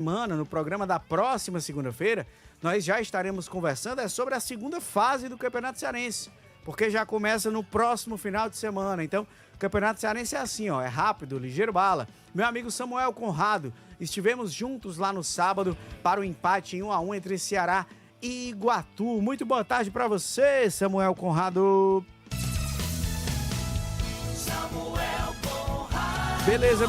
semana, no programa da próxima segunda-feira, nós já estaremos conversando sobre a segunda fase do Campeonato Cearense, porque já começa no próximo final de semana. Então, o Campeonato Cearense é assim, ó, é rápido, ligeiro bala. Meu amigo Samuel Conrado, estivemos juntos lá no sábado para o empate em 1-1 entre Ceará e Iguatu. Muito boa tarde para você, Samuel Conrado. Beleza,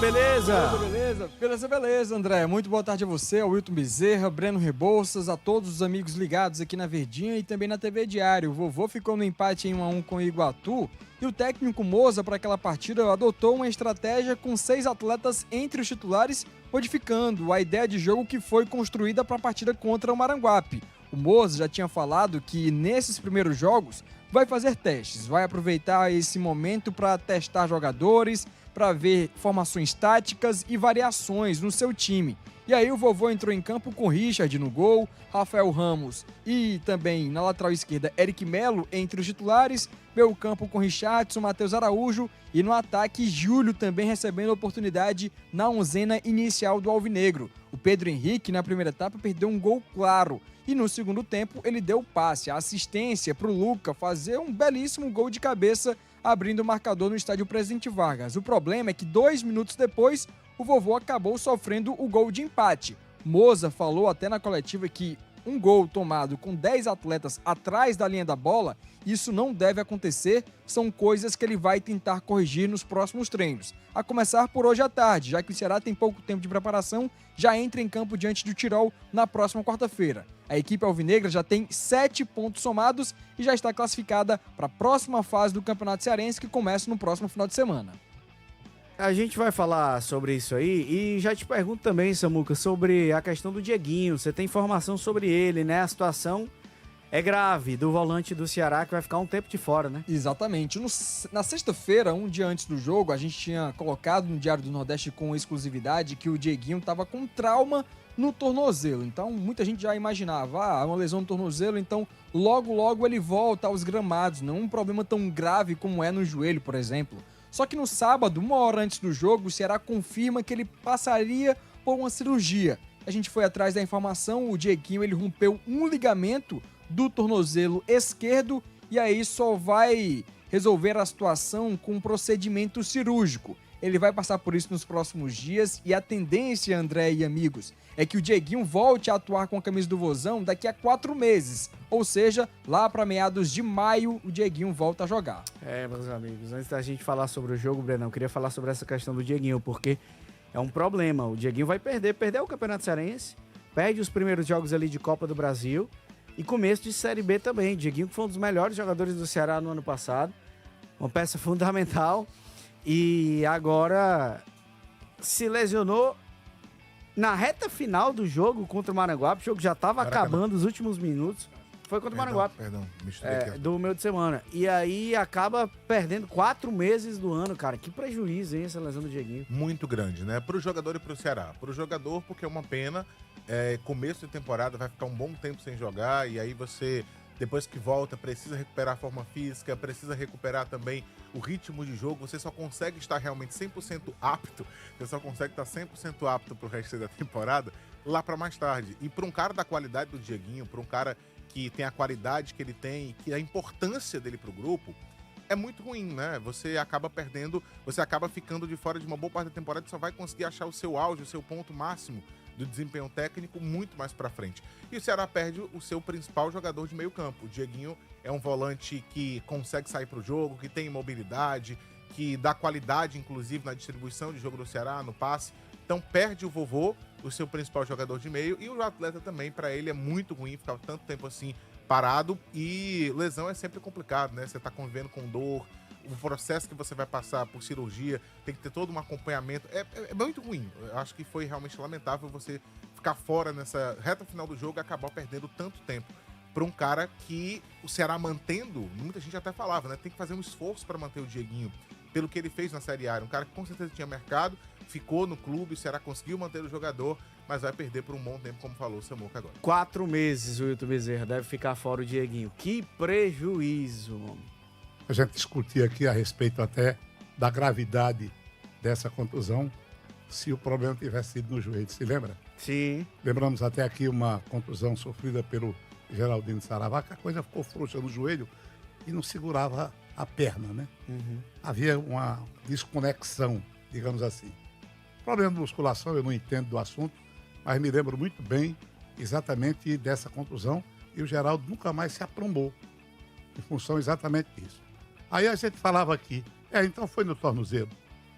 André. Muito boa tarde a você, ao Wilton Bezerra, Breno Rebouças, a todos os amigos ligados aqui na Verdinha e também na TV Diário. O vovô ficou no empate em 1-1 com o Iguatu e o técnico Moza para aquela partida adotou uma estratégia com 6 atletas entre os titulares, modificando a ideia de jogo que foi construída para a partida contra o Maranguape. O Moza já tinha falado que nesses primeiros jogos vai fazer testes, vai aproveitar esse momento para testar jogadores, para ver formações táticas e variações no seu time. E aí o vovô entrou em campo com Richard no gol, Rafael Ramos e também na lateral esquerda Eric Melo entre os titulares, meio campo com Richardson, Matheus Araújo e no ataque Júlio também recebendo oportunidade na onzena inicial do Alvinegro. O Pedro Henrique na primeira etapa perdeu um gol claro e no segundo tempo ele deu o passe, a assistência para o Luca fazer um belíssimo gol de cabeça abrindo o marcador no estádio Presidente Vargas. O problema é que 2 minutos depois, o vovô acabou sofrendo o gol de empate. Moza falou até na coletiva que um gol tomado com 10 atletas atrás da linha da bola, isso não deve acontecer, são coisas que ele vai tentar corrigir nos próximos treinos. A começar por hoje à tarde, já que o Ceará tem pouco tempo de preparação, já entra em campo diante do Tirol na próxima quarta-feira. A equipe alvinegra já tem 7 pontos somados e já está classificada para a próxima fase do Campeonato Cearense, que começa no próximo final de semana. A gente vai falar sobre isso aí e já te pergunto também, Samuca, sobre a questão do Dieguinho. Você tem informação sobre ele, né? A situação é grave do volante do Ceará que vai ficar um tempo de fora, né? Exatamente. Na sexta-feira, um dia antes do jogo, a gente tinha colocado no Diário do Nordeste com exclusividade que o Dieguinho estava com trauma no tornozelo. Então, muita gente já imaginava, uma lesão no tornozelo, então logo ele volta aos gramados. Não é um problema tão grave como é no joelho, por exemplo. Só que no sábado, 1 hora antes do jogo, o Ceará confirma que ele passaria por uma cirurgia. A gente foi atrás da informação, o Dieguinho ele rompeu um ligamento do tornozelo esquerdo e aí só vai resolver a situação com um procedimento cirúrgico. Ele vai passar por isso nos próximos dias e a tendência, André e amigos, é que o Dieguinho volte a atuar com a camisa do Vozão daqui a 4 meses. Ou seja, lá para meados de maio, o Dieguinho volta a jogar. Meus amigos, antes da gente falar sobre o jogo, Brenão, eu queria falar sobre essa questão do Dieguinho, porque é um problema. O Dieguinho vai perder o Campeonato Cearense, perde os primeiros jogos ali de Copa do Brasil e começo de Série B também. Dieguinho que foi um dos melhores jogadores do Ceará no ano passado, uma peça fundamental. E agora se lesionou na reta final do jogo contra o Maranguape. O jogo já estava acabando os últimos minutos. Foi contra o Maranguape. Do meio de semana. E aí acaba perdendo 4 meses do ano, cara. Que prejuízo, hein, essa lesão do Dieguinho. Muito grande, né? Pro jogador e pro Ceará. Pro jogador, porque é uma pena. Começo de temporada, vai ficar um bom tempo sem jogar. E aí você, depois que volta, precisa recuperar a forma física, precisa recuperar também o ritmo de jogo. Você só consegue estar realmente 100% apto, você só consegue estar 100% apto pro resto da temporada lá para mais tarde. E para um cara da qualidade do Dieguinho, para um cara que tem a qualidade que ele tem, que a importância dele pro grupo, é muito ruim, né? Você acaba perdendo, você acaba ficando de fora de uma boa parte da temporada e só vai conseguir achar o seu auge, o seu ponto máximo do desempenho técnico muito mais pra frente. E o Ceará perde o seu principal jogador de meio campo. O Dieguinho é um volante que consegue sair pro jogo, que tem mobilidade, que dá qualidade, inclusive, na distribuição de jogo do Ceará, no passe. Então perde o vovô, o seu principal jogador de meio, e o atleta também, pra ele é muito ruim ficar tanto tempo assim parado, e lesão é sempre complicado, né? Você tá convivendo com dor, o processo que você vai passar por cirurgia, tem que ter todo um acompanhamento, é muito ruim. Eu acho que foi realmente lamentável você ficar fora nessa reta final do jogo e acabar perdendo tanto tempo para um cara que o Ceará mantendo, muita gente até falava, né? Tem que fazer um esforço para manter o Dieguinho, pelo que ele fez na Série A. Um cara que com certeza tinha mercado, ficou no clube, o Ceará conseguiu manter o jogador, mas vai perder por um bom tempo, como falou o Samuca agora. 4 meses o Wilton Bezerra deve ficar fora o Dieguinho. Que prejuízo, homem. A gente discutia aqui a respeito até da gravidade dessa contusão, se o problema tivesse sido no joelho, se lembra? Sim. Lembramos até aqui uma contusão sofrida pelo Geraldinho Saravá, que a coisa ficou frouxa no joelho e não segurava a perna, né? Havia uma desconexão, digamos assim. Problema de musculação, eu não entendo do assunto, mas me lembro muito bem exatamente dessa contusão e o Geraldo nunca mais se aprombou em função exatamente disso. Aí a gente falava aqui, então foi no tornozelo.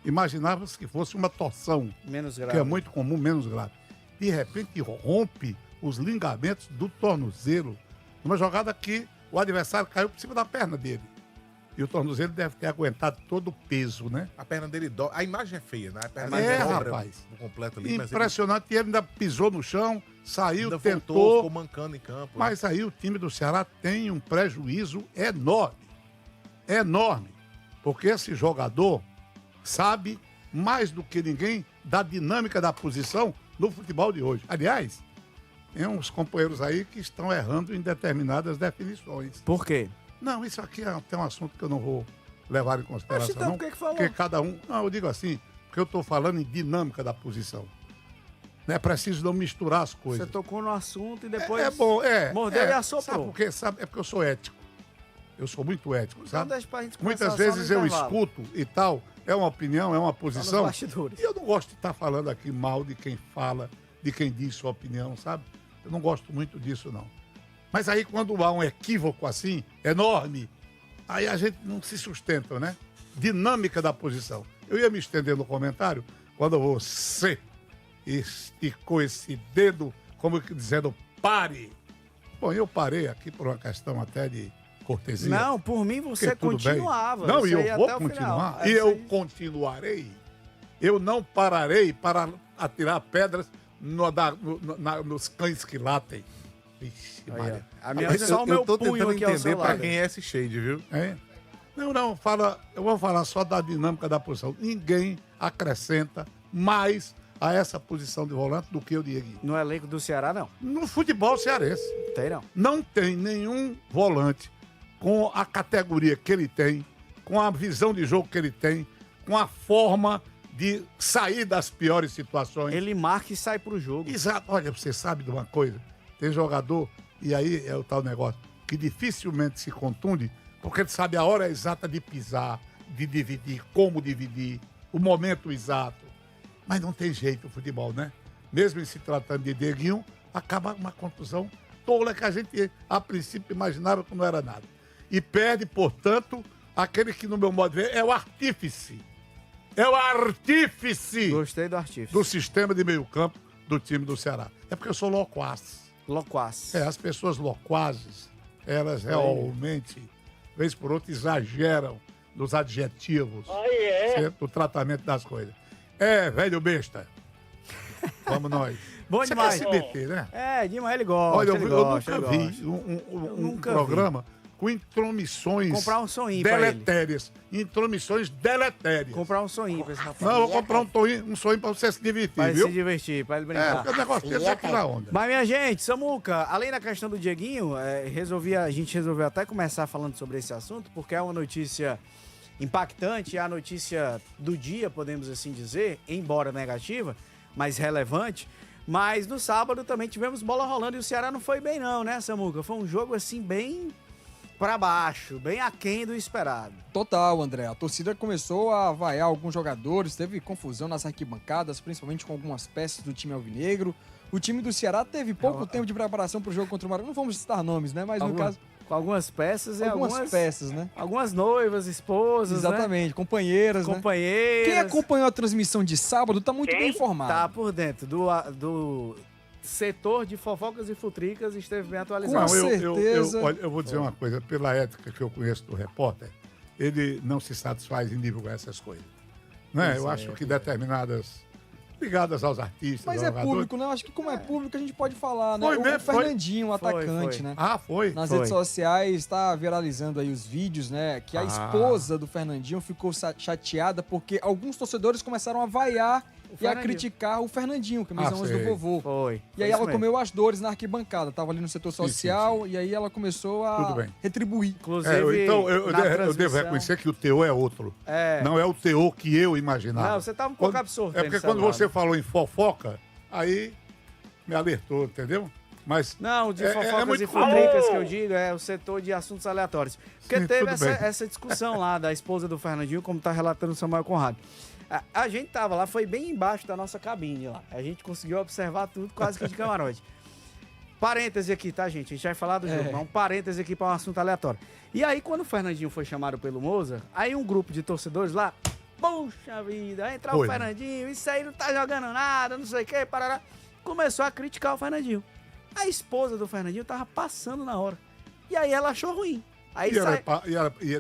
Imaginava-se que fosse uma torção, Menos grave. que é muito comum, menos grave. De repente rompe os ligamentos do tornozelo, numa jogada que o adversário caiu por cima da perna dele. E o tornozelo deve ter aguentado todo o peso, né? A perna dele dobra. A imagem é feia, né? A perna É, dele dobra rapaz. por completo ali. Mas Impressionante, e ele ainda pisou no chão, saiu, ainda tentou, voltou, ficou mancando em campo. mas aí o time do Ceará tem um prejuízo enorme. Enorme. Porque esse jogador sabe mais do que ninguém da dinâmica da posição no futebol de hoje. Aliás, tem uns companheiros aí que estão errando em determinadas definições. Por quê? Não, isso aqui é até um assunto que eu não vou levar em consideração. Oxe, então não, por que falou? Porque cada um... Não, eu digo assim, porque eu estou falando em dinâmica da posição. Não é preciso não misturar as coisas. Você tocou no assunto e depois É bom, mordeu e assoprou. Sabe por quê? É porque eu sou ético. Eu sou muito ético, Então sabe? deixa pra gente Muitas conversar só vezes no eu intervalo. escuto e tal, é uma opinião, é uma Só nos posição. bastidores. E eu não gosto de estar falando aqui mal de quem fala, de quem diz sua opinião, sabe? Eu não gosto muito disso, não. Mas aí quando há um equívoco assim, enorme, aí a gente não se sustenta, né? Dinâmica da posição. Eu ia me estender no comentário quando você esticou esse dedo, como que dizendo, pare. Bom, eu parei aqui por uma questão até de cortesia. Não, por mim você Porque tudo bem. continuava. Não, Você e eu ia vou até o continuar. final. E É eu isso aí. continuarei. Eu não pararei para atirar pedras nos cães que latem. Vixe, Aí, Maria. ó. A minha Mas só o meu tô punho tentando aqui ao entender seu pra lado. quem é esse shade, viu? É? Não, eu vou falar só da dinâmica da posição. Ninguém acrescenta mais a essa posição de volante do que o Dieguinho. No elenco do Ceará, não. No futebol cearense, Tem não. não tem nenhum volante com a categoria que ele tem, com a visão de jogo que ele tem, com a forma de sair das piores situações. Ele marca e sai pro jogo. Exato. Olha, você sabe de uma coisa? Tem jogador, e aí é o tal negócio, que dificilmente se contunde, porque ele sabe a hora exata de pisar, de dividir, como dividir, o momento exato. Mas não tem jeito o futebol, né? Mesmo em se tratando de Dieguinho, acaba uma contusão tola que a gente, a princípio, imaginava que não era nada. E perde, portanto, aquele que, no meu modo de ver, é o artífice. É o artífice Gostei do artífice. do sistema de meio campo do time do Ceará. É porque eu sou loquaz. Loquaz. As pessoas loquazes, elas realmente, vez por outra, exageram nos adjetivos. Certo? No tratamento das coisas. Velho besta. Vamos nós. Bom Você demais. quer se meter, né? É, demais ele gosta. Olha, ele eu gosta, nunca ele vi gosta. um nunca programa com intromissões Comprar um soninho pra ele. deletérias. Intromissões deletérias. Comprar um sonho pra esse rapaz. Não, eu vou comprar um sonho pra você se divertir, Pra ele viu? se divertir, pra ele É, brincar. porque o negócio desse é tirar onda. Mas, minha gente, Samuca, além da questão do Dieguinho, a gente resolveu até começar falando sobre esse assunto, porque é uma notícia impactante, é a notícia do dia, podemos assim dizer, embora negativa, mas relevante. Mas no sábado também tivemos bola rolando e o Ceará não foi bem não, né, Samuca? Foi um jogo assim bem pra baixo, bem aquém do esperado. Total, André. A torcida começou a vaiar alguns jogadores, teve confusão nas arquibancadas, principalmente com algumas peças do time alvinegro. O time do Ceará teve pouco tempo de preparação para o jogo contra o Maranhão. Não vamos citar nomes, né? Mas no caso, Com algumas peças e algumas peças, né? algumas noivas, esposas, Exatamente, companheiras, né? companheiras. Quem acompanhou a transmissão de sábado tá muito bem informado. Tá por dentro do setor de fofocas e futricas, esteve bem atualizado. Com certeza. Olha, eu vou dizer uma coisa, pela ética que eu conheço do repórter, ele não se satisfaz em divulgar essas coisas. Né? Eu acho que determinadas ligadas aos artistas, Mas aos é jogadores. público, né? Eu acho que como é público a gente pode falar, né? Foi O mesmo, Fernandinho, o Foi, atacante, foi. né? Ah, foi? Nas Foi. redes sociais está viralizando aí os vídeos, né? Que a esposa do Fernandinho ficou chateada porque alguns torcedores começaram a vaiar e a Fernandinho. criticar o Fernandinho, camisa 11 do sei. vovô. Foi. E Foi aí isso ela mesmo. comeu as dores na arquibancada, tava ali no setor social, e aí ela começou a Tudo bem. retribuir. Inclusive, Então, eu na devo transmissão- reconhecer que o teor é outro. É. Não é o teor que eu imaginava. Não, você tava um pouco absorto É aí no porque quando celular, você né? falou em fofoca, aí me alertou, entendeu? Mas Não, de É fofocas muito e futricas que eu digo é o setor de assuntos aleatórios. Porque Sim, teve tudo bem. essa discussão lá da esposa do Fernandinho, como tá relatando o Samuel Conrado. A gente tava lá, foi bem embaixo da nossa cabine lá. A gente conseguiu observar tudo quase que de camarote. Parêntese aqui, tá, gente? A gente vai falar do jogo, mas um parêntese aqui para um assunto aleatório. E aí, quando o Fernandinho foi chamado pelo Moza, aí um grupo de torcedores lá, puxa vida, vai entrar o Foi, né? Fernandinho, isso aí não tá jogando nada, não sei o que, parará. Começou a criticar o Fernandinho. A esposa do Fernandinho tava passando na hora. E aí ela achou ruim. Aí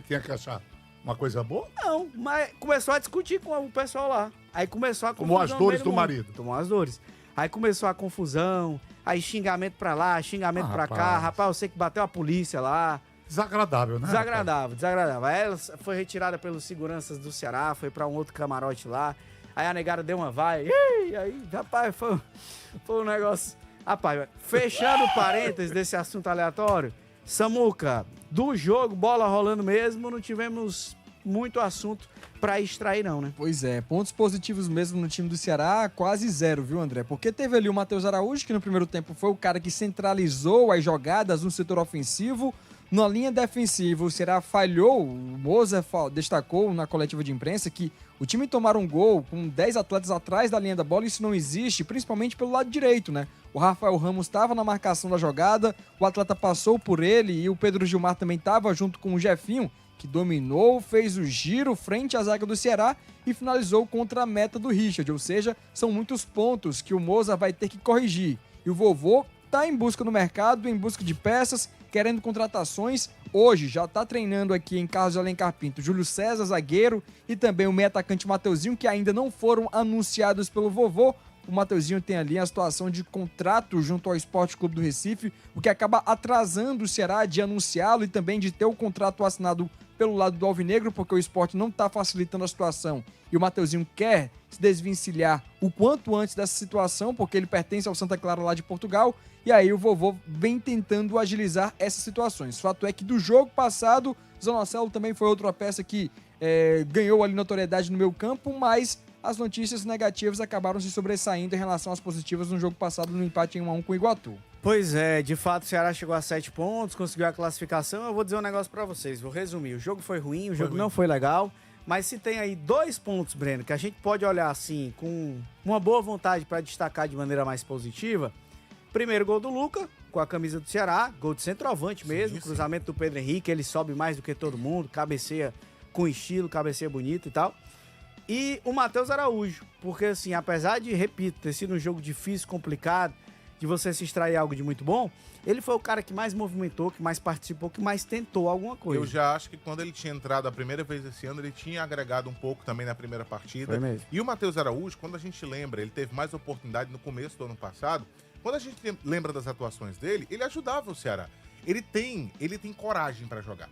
tinha que achar uma coisa boa? Não, mas começou a discutir com o pessoal lá. Aí começou a Tomou as confusão dores no meio do mundo. marido. Tomou as dores. Aí começou a confusão, aí xingamento pra lá, xingamento pra cá. rapaz. Rapaz, você que bateu a polícia lá. Desagradável, né? Desagradável, desagradável. Aí ela foi retirada pelos seguranças do Ceará, foi pra um outro camarote lá. Aí a negada deu uma vai. E aí, rapaz, foi um negócio. Rapaz, fechando parênteses desse assunto aleatório, Samuca, do jogo, bola rolando mesmo, não tivemos muito assunto pra extrair não, né? Pois é, pontos positivos mesmo no time do Ceará, quase zero, viu, André? Porque teve ali o Matheus Araújo, que no primeiro tempo foi o cara que centralizou as jogadas no setor ofensivo. Na linha defensiva, o Ceará falhou. O Moza destacou na coletiva de imprensa que o time tomar um gol com 10 atletas atrás da linha da bola, isso não existe, principalmente pelo lado direito, né? O Rafael Ramos estava na marcação da jogada, o atleta passou por ele e o Pedro Gilmar também estava junto com o Jefinho, que dominou, fez o giro frente à zaga do Ceará e finalizou contra a meta do Richard. Ou seja, são muitos pontos que o Moza vai ter que corrigir. E o Vovô está em busca no mercado, em busca de peças, querendo contratações. Hoje já está treinando aqui em Carlos de Alencar Pinto Júlio César, zagueiro, e também o meio atacante Mateuzinho, que ainda não foram anunciados pelo Vovô. O Mateuzinho tem ali a situação de contrato junto ao Esporte Clube do Recife, o que acaba atrasando o Ceará de anunciá-lo e também de ter o contrato assinado pelo lado do Alvinegro, porque o Sport não está facilitando a situação e o Mateuzinho quer se desvencilhar o quanto antes dessa situação, porque ele pertence ao Santa Clara lá de Portugal, e aí o Vovô vem tentando agilizar essas situações. Fato é que do jogo passado, Zanocelo também foi outra peça que ganhou ali notoriedade no meio campo, mas as notícias negativas acabaram se sobressaindo em relação às positivas no jogo passado no empate em 1-1 com o Iguatu. Pois é, de fato o Ceará chegou a 7 pontos, conseguiu a classificação. Eu vou dizer um negócio pra vocês, vou resumir. O jogo foi ruim, o jogo não foi legal, mas se tem aí 2 pontos, Breno, que a gente pode olhar assim com uma boa vontade pra destacar de maneira mais positiva. Primeiro gol do Luca, com a camisa do Ceará, gol de centroavante mesmo, sim. cruzamento do Pedro Henrique, ele sobe mais do que todo mundo, cabeceia com estilo, cabeceia bonito e tal. E o Matheus Araújo, porque assim, apesar de, repito, ter sido um jogo difícil, complicado, de você se extrair algo de muito bom, ele foi o cara que mais movimentou, que mais participou, que mais tentou alguma coisa. Eu já acho que quando ele tinha entrado a primeira vez esse ano, ele tinha agregado um pouco também na primeira partida. Foi mesmo. E o Matheus Araújo, quando a gente lembra, ele teve mais oportunidade no começo do ano passado, quando a gente lembra das atuações dele, ele ajudava o Ceará. Ele tem coragem pra jogar.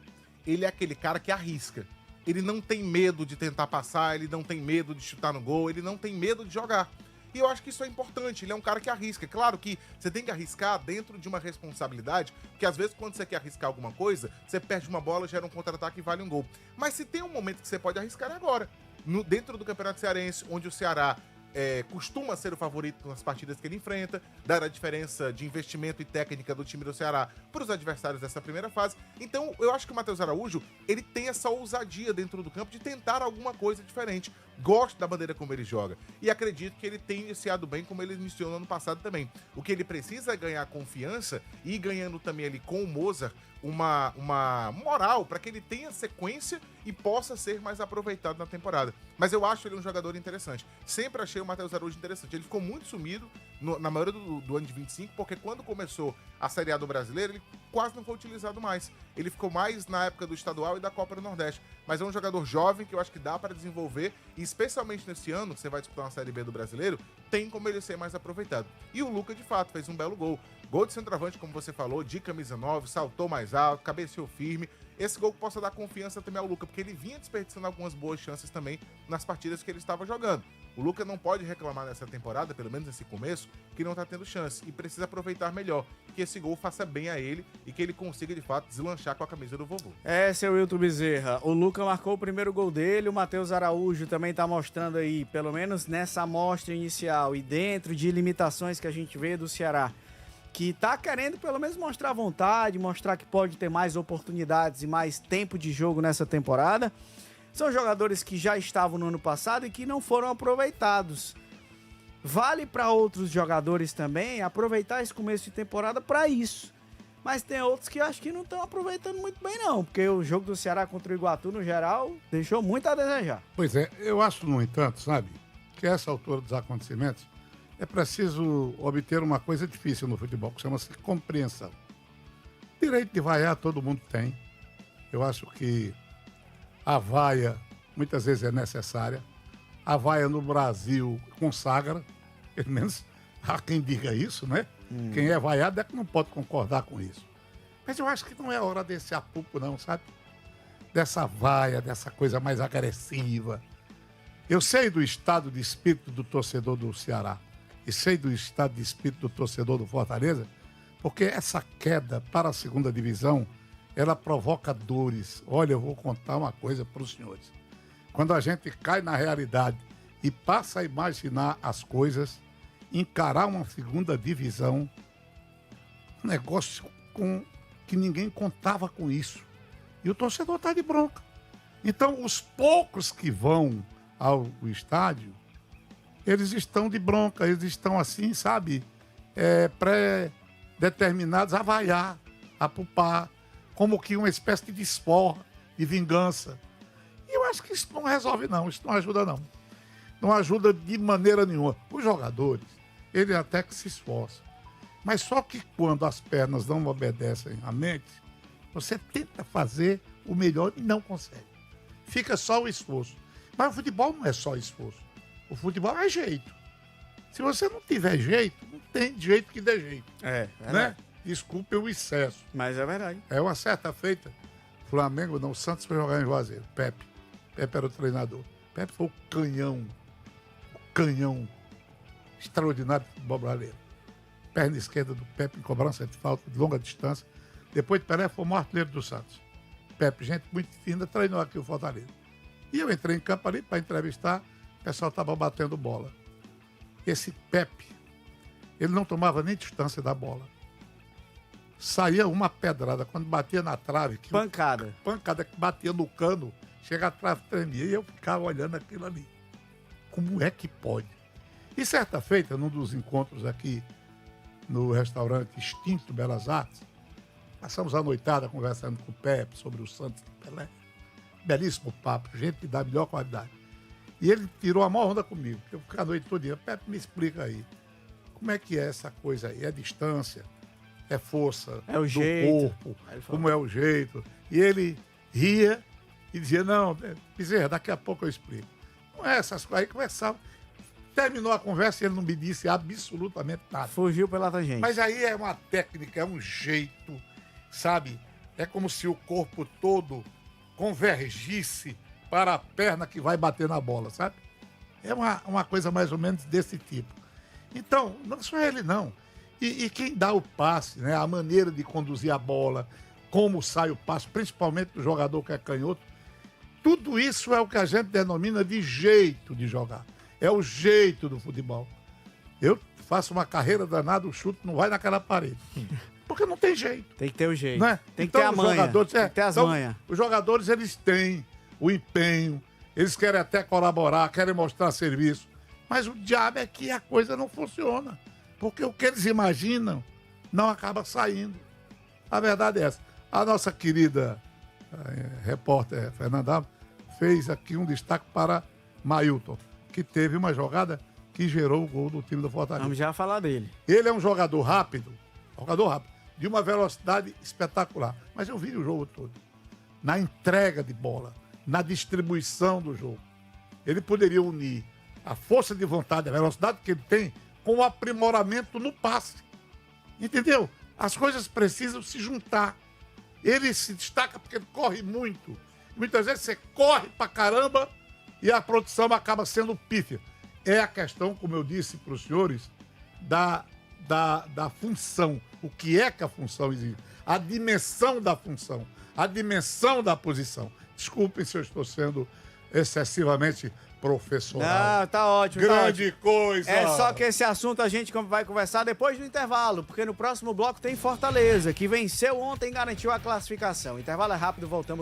Ele é aquele cara que arrisca. Ele não tem medo de tentar passar, ele não tem medo de chutar no gol, ele não tem medo de jogar. E eu acho que isso é importante, ele é um cara que arrisca. Claro que você tem que arriscar dentro de uma responsabilidade, porque às vezes quando você quer arriscar alguma coisa, você perde uma bola, gera um contra-ataque e vale um gol. Mas se tem um momento que você pode arriscar é agora. Dentro do Campeonato Cearense, onde o Ceará costuma ser o favorito nas partidas que ele enfrenta, dar a diferença de investimento e técnica do time do Ceará para os adversários dessa primeira fase. Então, eu acho que o Matheus Araújo, ele tem essa ousadia dentro do campo de tentar alguma coisa diferente. Gosto da maneira como ele joga. E acredito que ele tem iniciado bem como ele iniciou no ano passado também. O que ele precisa é ganhar confiança e ir ganhando também ali com o Mozart uma moral para que ele tenha sequência e possa ser mais aproveitado na temporada. Mas eu acho ele um jogador interessante. Sempre achei o Matheus Araújo interessante. Ele ficou muito sumido na maioria do ano de 25, porque quando começou a Série A do Brasileiro, ele quase não foi utilizado mais. Ele ficou mais na época do Estadual e da Copa do Nordeste. Mas é um jogador jovem que eu acho que dá para desenvolver, e especialmente nesse ano, que você vai disputar uma Série B do Brasileiro, tem como ele ser mais aproveitado. E o Luca, de fato, fez um belo gol. Gol de centroavante, como você falou, de camisa 9, saltou mais alto, cabeceou firme. Esse gol possa dar confiança também ao Luca, porque ele vinha desperdiçando algumas boas chances também nas partidas que ele estava jogando. O Luca não pode reclamar nessa temporada, pelo menos nesse começo, que não tá tendo chance e precisa aproveitar melhor, que esse gol faça bem a ele e que ele consiga, de fato, deslanchar com a camisa do vovô. Seu Wilton Bezerra, o Luca marcou o primeiro gol dele, o Matheus Araújo também tá mostrando aí, pelo menos nessa amostra inicial e dentro de limitações que a gente vê do Ceará, que tá querendo pelo menos mostrar vontade, mostrar que pode ter mais oportunidades e mais tempo de jogo nessa temporada. São jogadores que já estavam no ano passado e que não foram aproveitados. Vale para outros jogadores também aproveitar esse começo de temporada para isso. Mas tem outros que acho que não estão aproveitando muito bem não, porque o jogo do Ceará contra o Iguatu, no geral, deixou muito a desejar. Pois é, eu acho, no entanto, sabe, que a essa altura dos acontecimentos é preciso obter uma coisa difícil no futebol, que chama-se compreensão. Direito de vaiar todo mundo tem. Eu acho que a vaia muitas vezes é necessária. A vaia no Brasil consagra, pelo menos há quem diga isso, né? Quem é vaiado é que não pode concordar com isso. Mas eu acho que não é hora desse apupo, não, sabe? Dessa vaia, dessa coisa mais agressiva. Eu sei do estado de espírito do torcedor do Ceará e sei do estado de espírito do torcedor do Fortaleza, porque essa queda para a segunda divisão, ela provoca dores. Olha, eu vou contar uma coisa para os senhores. Quando a gente cai na realidade e passa a imaginar as coisas, encarar uma segunda divisão, um negócio que ninguém contava com isso. E o torcedor está de bronca. Então, os poucos que vão ao estádio, eles estão de bronca, eles estão assim, sabe, pré-determinados a vaiar, a pupar, como que uma espécie de esporra, de vingança. E eu acho que isso não resolve não, isso não ajuda não. Não ajuda de maneira nenhuma. Os jogadores, eles até que se esforçam. Mas só que quando as pernas não obedecem à mente, você tenta fazer o melhor e não consegue. Fica só o esforço. Mas o futebol não é só esforço. O futebol é jeito. Se você não tiver jeito, não tem jeito que dê jeito. Né? Desculpe o excesso. Mas é verdade. É uma certa feita. Flamengo, não, o Santos foi jogar em Juazeiro. Pepe era o treinador. Pepe foi o canhão extraordinário do futebol brasileiro. Perna esquerda do Pepe em cobrança de falta de longa distância. Depois de Pelé foi o maior artilheiro do Santos. Pepe, gente muito fina, treinou aqui o Fortaleza. E eu entrei em campo ali para entrevistar, o pessoal estava batendo bola. Esse Pepe, ele não tomava nem distância da bola. Saía uma pedrada, quando batia na trave. Pancada. Pancada que batia no cano, chega a trave tremia. E eu ficava olhando aquilo ali. Como é que pode? E certa feita, num dos encontros aqui no restaurante Extinto Belas Artes, passamos a noitada conversando com o Pepe sobre o Santos e Pelé. Belíssimo papo, gente da melhor qualidade. E ele tirou a maior onda comigo, porque eu fiquei a noite toda. Pepe, me explica aí, como é que é essa coisa aí? É distância? É força é o do jeito. corpo? Como é o jeito? E ele ria e dizia, não, Bezerra, daqui a pouco eu explico. Não é essas coisas. Aí conversava. Terminou a conversa e ele não me disse absolutamente nada. Fugiu pela tangente. Mas aí é uma técnica, é um jeito, sabe? É como se o corpo todo convergisse para a perna que vai bater na bola, sabe? É uma coisa mais ou menos desse tipo. Então, não só ele, não. E quem dá o passe, né? A maneira de conduzir a bola, como sai o passe, principalmente do jogador que é canhoto, tudo isso é o que a gente denomina de jeito de jogar. É o jeito do futebol. Eu faço uma carreira danada, o chute não vai naquela parede. Porque não tem jeito. Tem que ter o jeito. Né? Tem que então, ter a manha. Tem que ter as manhas. Os jogadores, eles têm o empenho, eles querem até colaborar, querem mostrar serviço. Mas o diabo é que a coisa não funciona. Porque o que eles imaginam não acaba saindo. A verdade é essa. A nossa querida repórter Fernanda Alves fez aqui um destaque para Mailton, que teve uma jogada que gerou o gol do time do Fortaleza. Vamos já falar dele. Ele é um jogador rápido, de uma velocidade espetacular. Mas eu vi o jogo todo. Na entrega de bola, na distribuição do jogo. Ele poderia unir a força de vontade, a velocidade que ele tem, com o aprimoramento no passe. Entendeu? As coisas precisam se juntar. Ele se destaca porque ele corre muito. Muitas vezes você corre pra caramba e a produção acaba sendo pífia. é a questão, como eu disse para os senhores, da função. O que é que a função exige? A dimensão da função, a dimensão da posição. Desculpem se eu estou sendo excessivamente professoral. Não, tá ótimo. Grande coisa! É só que esse assunto a gente vai conversar depois do intervalo, porque no próximo bloco tem Fortaleza, que venceu ontem e garantiu a classificação. Intervalo é rápido, voltamos.